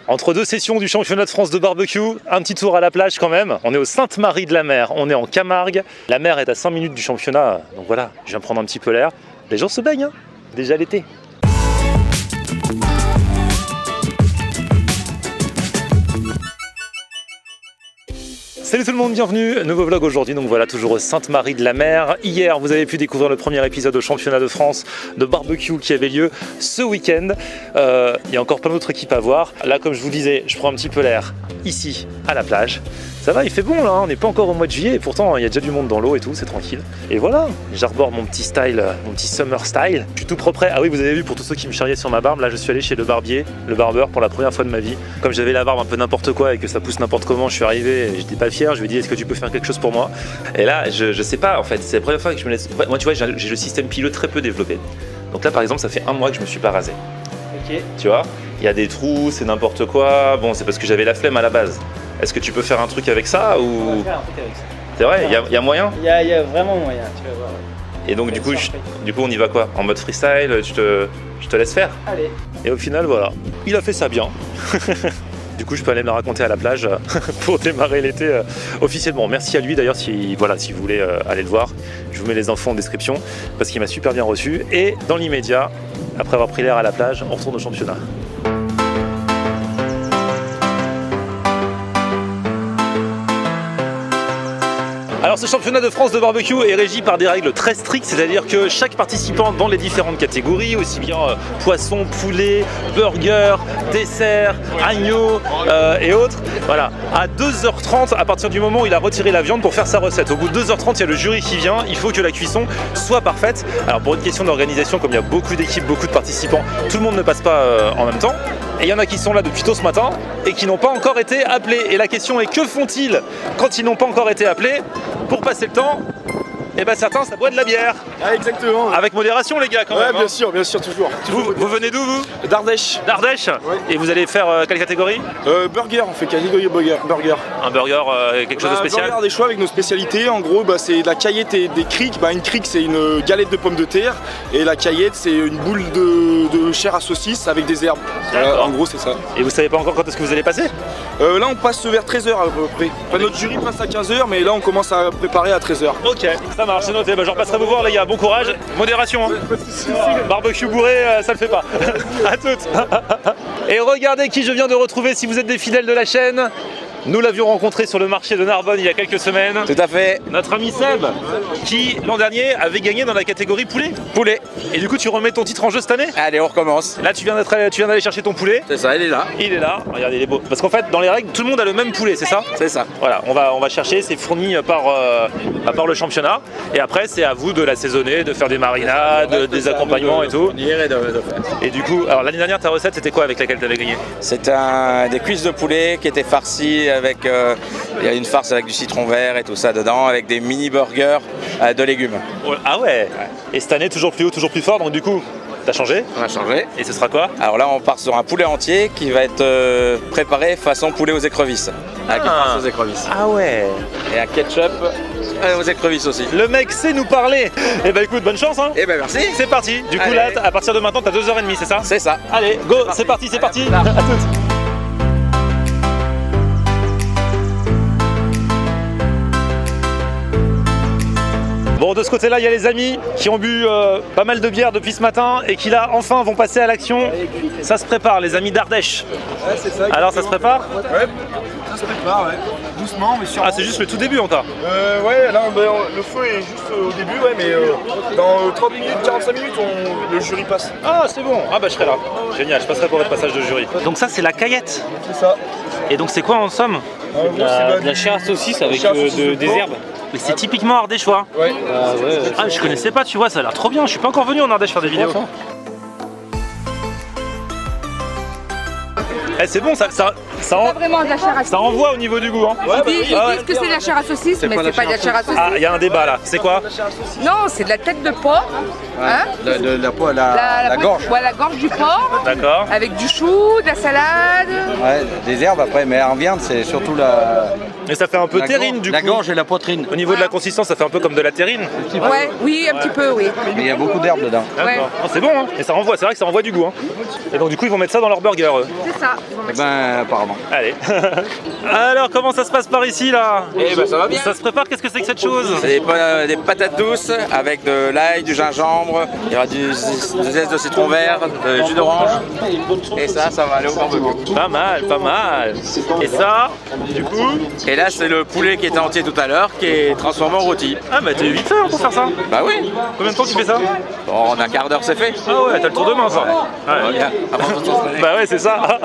Entre deux sessions du championnat de France de barbecue, un petit tour à la plage quand même. On est au Sainte-Marie-de-la-Mer, on est en Camargue. La mer est à 5 minutes du championnat, donc voilà, je viens prendre un petit peu l'air. Les gens se baignent, hein, déjà l'été. Salut tout le monde, bienvenue, nouveau vlog aujourd'hui, donc voilà, toujours au Sainte-Marie-de-la-Mer. Hier, vous avez pu découvrir le premier épisode au championnat de France de barbecue qui avait lieu ce week-end. Il y a encore plein d'autres équipes à voir. Là, comme je vous disais, je prends un petit peu l'air ici, à la plage. Ça va, il fait bon là, on n'est pas encore au mois de juillet et pourtant il y a déjà du monde dans l'eau et tout, c'est tranquille. Et voilà, j'arbore mon petit style, mon petit summer style. Je suis tout propre. Ah oui, vous avez vu, pour tous ceux qui me charriaient sur ma barbe, là je suis allé chez le barbier, le barbeur pour la première fois de ma vie. Comme j'avais la barbe un peu n'importe quoi et que ça pousse n'importe comment, je suis arrivé et j'étais pas fier, je lui ai dit est-ce que tu peux faire quelque chose pour moi? Et là, je sais pas en fait, c'est la première fois que je me laisse... Moi tu vois, j'ai le système pileux très peu développé. Donc là par exemple, ça fait 1 mois que je me suis pas rasé. Ok. Tu vois, il y a des trous, c'est n'importe quoi. Bon, c'est parce que j'avais la flemme à la base. Est-ce que tu peux faire un truc avec ça ou... On va faire un truc avec ça. C'est vrai, il y a moyen? Il y a vraiment moyen, tu vas voir. Et donc du coup on y va quoi? En mode freestyle, je te laisse faire? Allez. Et au final voilà, il a fait ça bien. Du coup je peux aller me la raconter à la plage pour démarrer l'été officiellement. Merci à lui d'ailleurs si vous voulez aller le voir. Je vous mets les infos en description parce qu'il m'a super bien reçu. Et dans l'immédiat, après avoir pris l'air à la plage, on retourne au championnat. Alors ce championnat de France de barbecue est régi par des règles très strictes, c'est-à-dire que chaque participant dans les différentes catégories, aussi bien poisson, poulet, burger, dessert, agneau et autres, voilà, à 2h30, à partir du moment où il a retiré la viande pour faire sa recette. Au bout de 2h30, il y a le jury qui vient, il faut que la cuisson soit parfaite. Alors pour une question d'organisation, comme il y a beaucoup d'équipes, beaucoup de participants, tout le monde ne passe pas en même temps. Et il y en a qui sont là depuis tôt ce matin et qui n'ont pas encore été appelés. Et la question est, que font-ils quand ils n'ont pas encore été appelés? Pour passer le temps, et ben certains ça boit de la bière. Ah exactement. Avec modération les gars quand même. Bien sûr, toujours. Vous venez d'où vous? D'Ardèche. D'Ardèche. Ouais. Et vous allez faire quelle catégorie? Burger, on fait catégorie burger. Un burger, quelque chose de spécial? Burger des choix avec nos spécialités, en gros c'est de la caillette et des criques. Une crique c'est une galette de pommes de terre et la caillette c'est une boule de chair à saucisse avec des herbes. En gros c'est ça. Et vous savez pas encore quand est-ce que vous allez passer? Là on passe vers 13h à peu près. Enfin, notre jury passe à 15h mais là on commence à préparer à 13h. Ok, ça marche, c'est noté. Je repasserai vous voir les gars, bon courage, modération hein. Barbecue bourré, ça le fait pas. À toutes. Et regardez qui je viens de retrouver si vous êtes des fidèles de la chaîne. Nous l'avions rencontré sur le marché de Narbonne il y a quelques semaines. Tout à fait. Notre ami Seb, qui l'an dernier avait gagné dans la catégorie poulet. Poulet. Et du coup tu remets ton titre en jeu cette année? Allez, on recommence. Là tu viens d'aller chercher ton poulet. C'est ça, il est là. Il est là, regardez il est beau. Parce qu'en fait dans les règles tout le monde a le même poulet, c'est ça? C'est ça. Voilà, on va chercher, c'est fourni par le championnat. Et après c'est à vous de l'assaisonner, de faire des marinades, des accompagnements et tout. Et du coup, alors l'année dernière ta recette c'était quoi avec laquelle tu avais gagné? C'était des cuisses de poulet qui étaient farcies avec... il y a une farce avec du citron vert et tout ça dedans, avec des mini burgers de légumes. Ah ouais. Et cette année toujours plus haut, toujours plus fort, donc du coup t'as changé? On a changé. Et ce sera quoi? Alors là on part sur un poulet entier qui va être préparé façon poulet aux écrevisses. Avec une farce aux écrevisses. Ah ouais. Et un ketchup aux écrevisses aussi. Le mec sait nous parler. Et bah écoute, bonne chance hein. Et bah merci. C'est parti. Du coup là, à partir de maintenant t'as 2h30, c'est ça? C'est ça. Allez, go, c'est parti. À toutes. Bon, de ce côté-là, il y a les amis qui ont bu pas mal de bière depuis ce matin et qui là, enfin, vont passer à l'action. Ça se prépare, les amis d'Ardèche. Ouais, c'est ça. Alors, ça se prépare? Ouais, ça se prépare, ouais. Doucement, mais sûrement. Ah, c'est juste le tout début encore? Ouais, là, le feu est juste au début, ouais, mais dans 30 minutes, 45 minutes, le jury passe. Ah, c'est bon. Ah, bah, je serai là. Génial, je passerai pour votre passage de jury. Donc, ça, c'est la caillette? C'est ça. Et donc, c'est quoi en somme? De la chair à saucisse avec des herbes. Mais c'est typiquement ardéchois. Ouais. Ah, je connaissais pas, tu vois, ça a l'air trop bien. Je suis pas encore venu en Ardèche faire des vidéos. Eh, c'est bon, ça pas vraiment de la chair à saucisse. ça envoie au niveau du goût. Hein. Ils disent que c'est de la chair à saucisse, mais c'est pas de la chair à saucisse. Ah, il y a un débat là. C'est quoi? Non, c'est de la tête de porc. Hein, La gorge. Ouais, la gorge du porc. D'accord. Avec du chou, de la salade, Ouais, des herbes après, mais en viande, c'est surtout la. Et ça fait un peu terrine du coup. La gorge et la poitrine. Au niveau de la consistance, ça fait un peu comme de la terrine. Ouais, oui, un petit peu, oui. Mais il y a beaucoup d'herbes dedans. Ouais. Oh, c'est bon, hein. Et ça renvoie, c'est vrai que ça renvoie du goût. Hein. Et donc du coup, ils vont mettre ça dans leur burger. Eux. C'est ça. Ils vont Eh mettre ben, apparemment. Allez. Alors, comment ça se passe par ici là? Eh ben ça va bien. Ça se prépare, qu'est-ce que c'est que cette chose? C'est des patates douces avec de l'ail, du gingembre, il y aura du zeste de citron vert, du jus d'orange. Et ça va aller au barbecue. Pas mal, pas mal. Et ça, du coup? Et là, c'est le poulet qui était entier tout à l'heure qui est transformé en rôti. Ah bah t'es vite fait hein, pour faire ça. Bah oui. Combien de temps tu fais ça? Bon, en un quart d'heure, c'est fait. Ah ouais, t'as le tour de main ça. On va bien. Avant de s'entraîner. Bah ouais, c'est ça.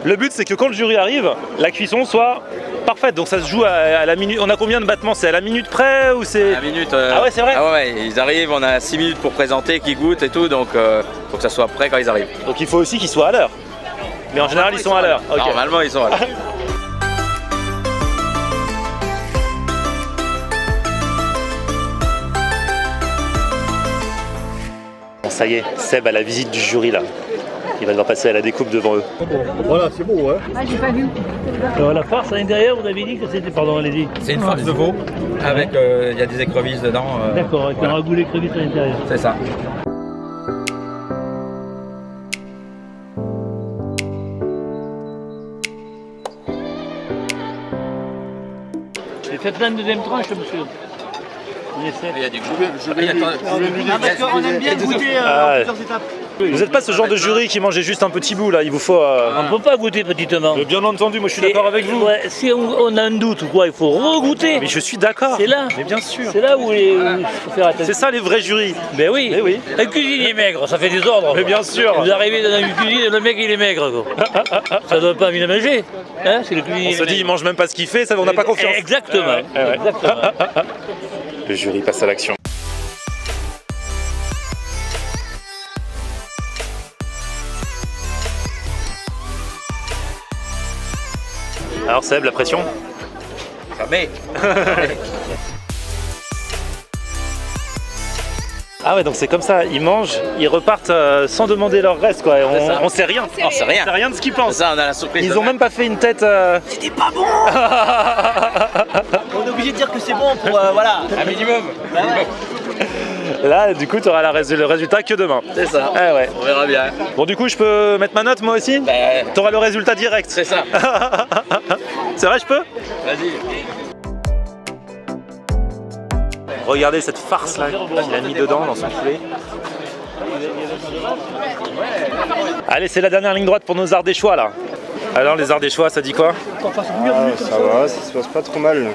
Le but c'est que quand le jury arrive, la cuisson soit parfaite. Donc ça se joue à la minute. On a combien de battements? C'est à la minute près ou c'est... La minute. Ah ouais, c'est vrai. Ah ouais, ils arrivent, on a 6 minutes pour présenter, qu'ils goûtent et tout, donc faut que ça soit prêt quand ils arrivent. Donc il faut aussi qu'ils soient à l'heure. Mais en général ils sont à l'heure. Ok. Normalement, ils sont à l'heure. Bon, ça y est, Seb a la visite du jury là. Il va devoir passer à la découpe devant eux. Voilà, c'est beau, hein. Ah, j'ai pas vu. Alors la farce à l'intérieur, vous avez dit que c'était, pardon, allez-y. C'est une farce de veau avec, il y a des écrevisses dedans. D'accord, avec un ragoût d'écrevisse à l'intérieur. C'est ça. J'ai fait plein de deuxième tranche, monsieur. On essaie. Il y a du goût. Parce qu'on aime bien goûter plusieurs étapes. Vous n'êtes pas ce genre de jury qui mangeait juste un petit bout là, il vous faut... On ne peut pas goûter petitement. Bien entendu, moi je suis d'accord avec vous. Ouais, si on a un doute ou quoi, il faut regoûter. Mais je suis d'accord. C'est là. Mais bien sûr. C'est là où il faut faire attention. C'est ça les vrais jurys. Ben oui. Mais oui. Un cuisinier maigre, ça fait des ordres. Mais bien sûr. Vous arrivez dans une cuisine et le mec il est maigre. Quoi. Ça ne donne pas envie de manger. Hein, c'est le cuisinier. On se dit il mange même pas ce qu'il fait, ça on n'a pas confiance. Exactement. Exactement. Le jury passe à l'action. Alors Seb, la pression? Ça met. Ah ouais, donc c'est comme ça, ils mangent, ils repartent sans demander leur reste quoi. On sait rien. On sait rien. On sait rien de ce qu'ils C'est pensent. ça, on a la surprise. Ils ont même pas fait une tête... C'était pas bon. On est obligé de dire que c'est bon pour voilà. Un minimum. Là, du coup, tu auras le résultat que demain. C'est ça. Ah ouais. On verra bien. Bon, du coup, je peux mettre ma note moi aussi? Tu auras le résultat direct. C'est ça. C'est vrai, je peux? Vas-y. Regardez cette farce là qu'il a mis dedans dans son poulet. Allez, c'est la dernière ligne droite pour nos Ardéchois là. Alors, les Ardéchois, ça dit quoi? Ça va, ça se passe pas trop mal.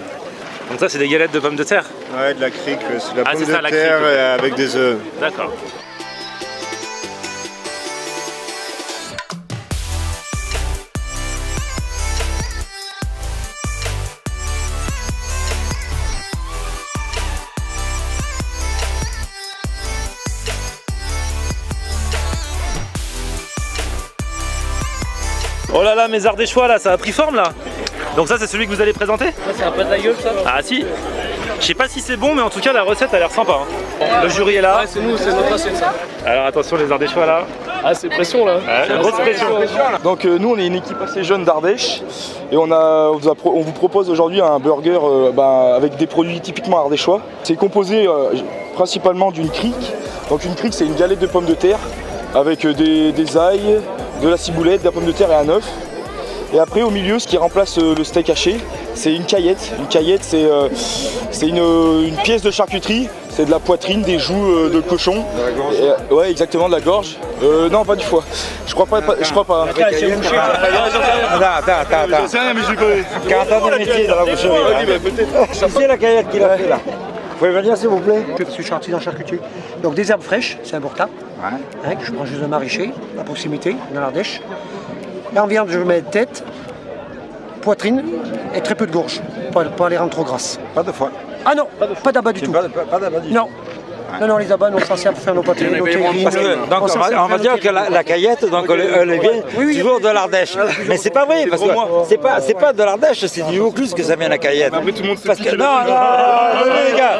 Donc ça, c'est des galettes de pommes de terre? Ouais, de la crique, c'est de la Ah, pomme c'est ça, de la terre crique. avec des œufs. D'accord. Oh là là, mes Ardéchois là, ça a pris forme là. Donc ça, c'est celui que vous allez présenter? Ça va pas de la gueule ça. Ah si. Je sais pas si c'est bon, mais en tout cas la recette a l'air sympa. Hein. Le jury est là. Ouais, c'est nous, c'est notre assiette ça. Alors attention les Ardéchois là. Ah, c'est pression là. Ouais, grosse pression. Donc nous on est une équipe assez jeune d'Ardèche et on vous propose aujourd'hui un burger avec des produits typiquement ardéchois. C'est composé principalement d'une crique. Donc une crique c'est une galette de pommes de terre avec des ails, de la ciboulette, de la pomme de terre et un œuf. Et après au milieu ce qui remplace le steak haché c'est une caillette. Une caillette c'est une pièce de charcuterie. C'est de la poitrine, des joues de cochon. De la gorge. Ouais, exactement, de la gorge. Non, pas du foie. Je crois pas. Je crois pas. Attends. Je sais rien, mais je connais. 40 ans de métier dans la boucherie. C'est la caillette qu'il a fait là. Vous pouvez venir s'il vous plaît? Parce que je suis artisan charcutier. Donc des herbes fraîches, c'est important. Hein, que je prends juste un maraîcher, à proximité, dans l'Ardèche. Là en viande, je mets tête, poitrine et très peu de gorge, pour pas les rendre trop grasses. Pas de foie. Ah non, pas d'abat du tout. Pas d'abat du tout. Non. Non, les abats, on s'en sert pour faire nos poitrines, nos terrines. Parce que, donc, on va dire que la caillette, donc, elle vient toujours de l'Ardèche. Mais c'est pas vrai, parce que c'est pas de l'Ardèche, c'est du Vaucluse que ça vient la caillette. Après, tout le monde sait Parce que, non, les gars.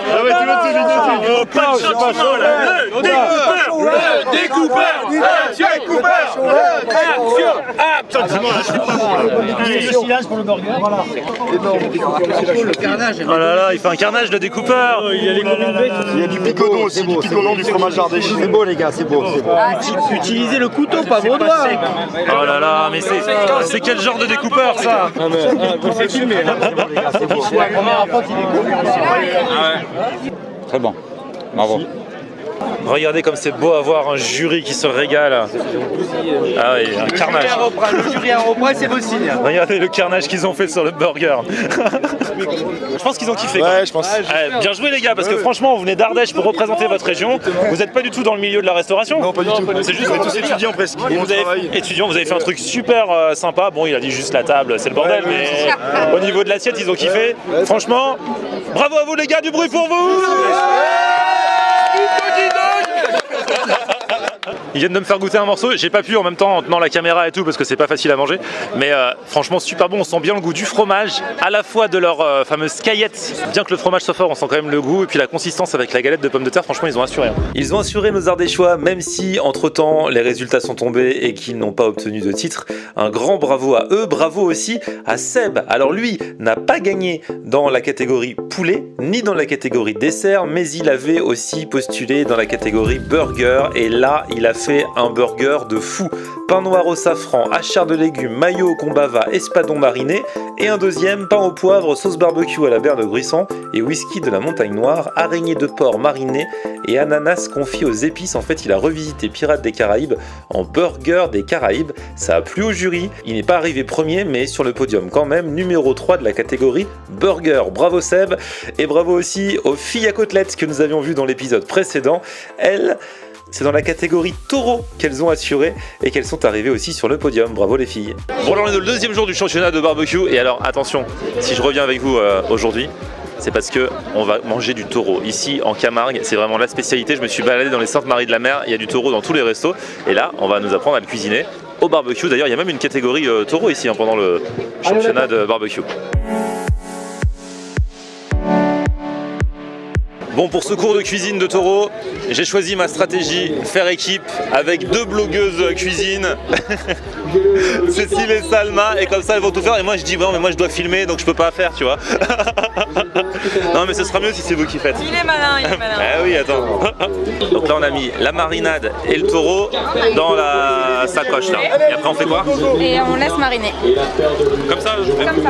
Oh là là, il fait un carnage de découpeur. Il y a du picodon aussi, du picodon du fromage d'Ardèche. C'est beau, les gars, c'est beau. Utilisez le couteau, pas vos doigts. Oh là là, mais c'est quel genre de découpeur ça? Très bon. Bravo. Regardez comme c'est beau à voir un jury qui se régale. Ah oui, un carnage. Le jury à reprend, c'est beau signe. Regardez le carnage qu'ils ont fait sur le burger. Je pense qu'ils ont kiffé. Ouais, je pense. Bien joué les gars, parce que franchement, vous venez d'Ardèche pour représenter votre région. Vous n'êtes pas du tout dans le milieu de la restauration. Non, pas du tout. C'est juste on est tous étudiants presque. Et vous avez fait un truc super sympa. Bon, il a dit juste la table, c'est le bordel, mais au niveau de l'assiette, ils ont kiffé. Franchement, bravo à vous les gars, du bruit pour vous. Ils viennent de me faire goûter un morceau, j'ai pas pu en même temps en tenant la caméra et tout parce que c'est pas facile à manger, mais franchement super bon, on sent bien le goût du fromage, à la fois de leur fameuse caillette, bien que le fromage soit fort, on sent quand même le goût, et puis la consistance avec la galette de pommes de terre, franchement ils ont assuré. Ils ont assuré nos Ardéchois, même si entre temps les résultats sont tombés et qu'ils n'ont pas obtenu de titre. Un grand bravo à eux, bravo aussi à Seb. Alors lui n'a pas gagné dans la catégorie poulet, ni dans la catégorie dessert, mais il avait aussi postulé dans la catégorie burger, et là il a fait un burger de fou. Pain noir au safran, hachard de légumes, mayo au combava, espadon mariné, et un deuxième, pain au poivre, sauce barbecue à la berre de Gruissan, et whisky de la Montagne Noire, araignée de porc marinée et ananas confit aux épices. En fait, il a revisité Pirates des Caraïbes en burger des Caraïbes. Ça a plu au jury, il n'est pas arrivé premier, mais sur le podium quand même, numéro 3 de la catégorie burger. Bravo Seb, et bravo aussi aux filles à côtelettes que nous avions vues dans l'épisode précédent. Elles, c'est dans la catégorie taureau qu'elles ont assuré et qu'elles sont arrivées aussi sur le podium. Bravo les filles. Bon, alors on est le deuxième jour du championnat de barbecue, et alors attention, si je reviens avec vous aujourd'hui, c'est parce que on va manger du taureau. Ici en Camargue, c'est vraiment la spécialité. Je me suis baladé dans les Saintes-Maries-de-la-Mer, il y a du taureau dans tous les restos, et là on va nous apprendre à le cuisiner au barbecue. D'ailleurs il y a même une catégorie taureau ici pendant le championnat de barbecue. Bon, pour ce cours de cuisine de taureau, j'ai choisi ma stratégie, faire équipe avec deux blogueuses cuisine, Cécile et Salma, et comme ça elles vont tout faire, et moi je dis bon mais moi je dois filmer donc je peux pas faire, tu vois. Non mais ce sera mieux si c'est vous qui faites. Il est malin, il est malin. Ah oui, attends. Donc là on a mis la marinade et le taureau dans la sacoche là. Et après on fait quoi? Et on laisse mariner. Comme ça?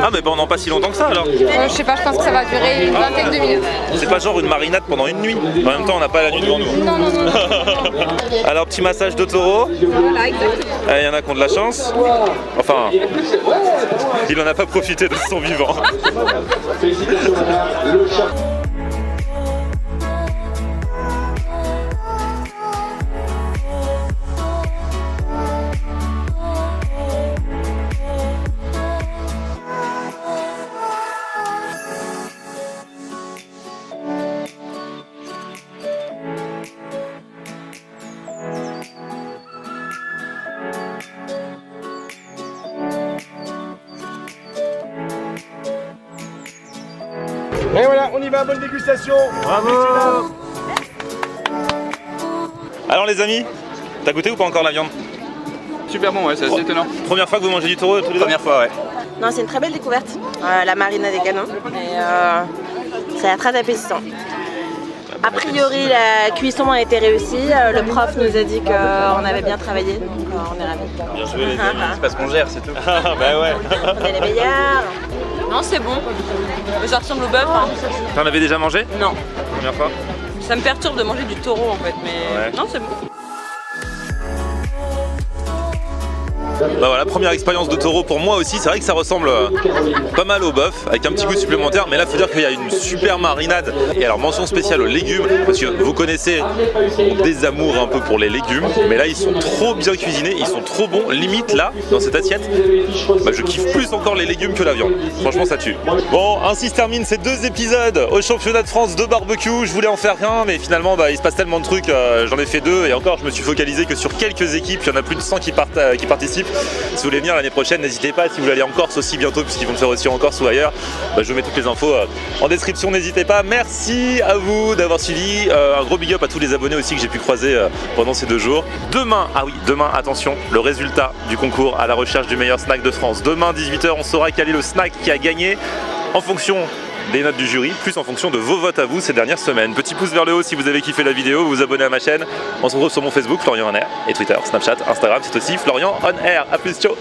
Ah mais pendant pas si longtemps que ça alors. Je sais pas, je pense que ça va durer une vingtaine de minutes. C'est pas genre une marinade pendant une nuit. En même temps on n'a pas la nuit devant nous. Non. Alors petit massage de taureau. Voilà, exactement. Il y en a qui ont de la chance. Enfin, il en a pas profité de son vivant. Et voilà, on y va, bonne dégustation. Bravo. Alors les amis, t'as goûté ou pas encore la viande? Super bon, ouais, c'est assez étonnant. Première fois que vous mangez du taureau tous les deux? Première fois, ouais. Non, c'est une très belle découverte. La marinade des canons. Et ça a l'air très appétissant. A priori, la cuisson a été réussie. Le prof nous a dit qu'on avait bien travaillé, donc on est ravis. Bien joué les amis. C'est parce qu'on gère, c'est tout. Bah ouais. On est les meilleurs. Non, c'est bon. Mais ça ressemble au bœuf. Hein. T'en avais déjà mangé? Non. Première fois? Ça me perturbe de manger du taureau en fait, mais ouais. non, c'est bon. Bah voilà, première expérience de taureau pour moi aussi. C'est vrai que ça ressemble pas mal au bœuf, avec un petit goût supplémentaire. Mais là, il faut dire qu'il y a une super marinade. Et alors, mention spéciale aux légumes, parce que vous connaissez des amours un peu pour les légumes. Mais là, ils sont trop bien cuisinés, ils sont trop bons. Limite, là, dans cette assiette, bah, je kiffe plus encore les légumes que la viande. Franchement, ça tue. Bon, ainsi se terminent ces 2 épisodes au championnat de France de barbecue. Je voulais en faire qu'un, mais finalement, bah, il se passe tellement de trucs. J'en ai fait 2 et encore, je me suis focalisé que sur quelques équipes. Il y en a plus de 100 qui participent. Si vous voulez venir l'année prochaine, n'hésitez pas. Si vous voulez aller en Corse aussi bientôt, puisqu'ils vont le faire aussi en Corse ou ailleurs, bah, je vous mets toutes les infos en description. N'hésitez pas. Merci à vous d'avoir suivi. Un gros big up à tous les abonnés aussi que j'ai pu croiser pendant ces 2 jours. Demain, ah oui, demain, attention, le résultat du concours à la recherche du meilleur snack de France. Demain, 18h, on saura quel est le snack qui a gagné en fonction des notes du jury, plus en fonction de vos votes à vous ces dernières semaines. Petit pouce vers le haut si vous avez kiffé la vidéo, vous vous abonnez à ma chaîne. On se retrouve sur mon Facebook, Florian On Air, et Twitter, Snapchat, Instagram, c'est aussi Florian On Air. A plus, ciao.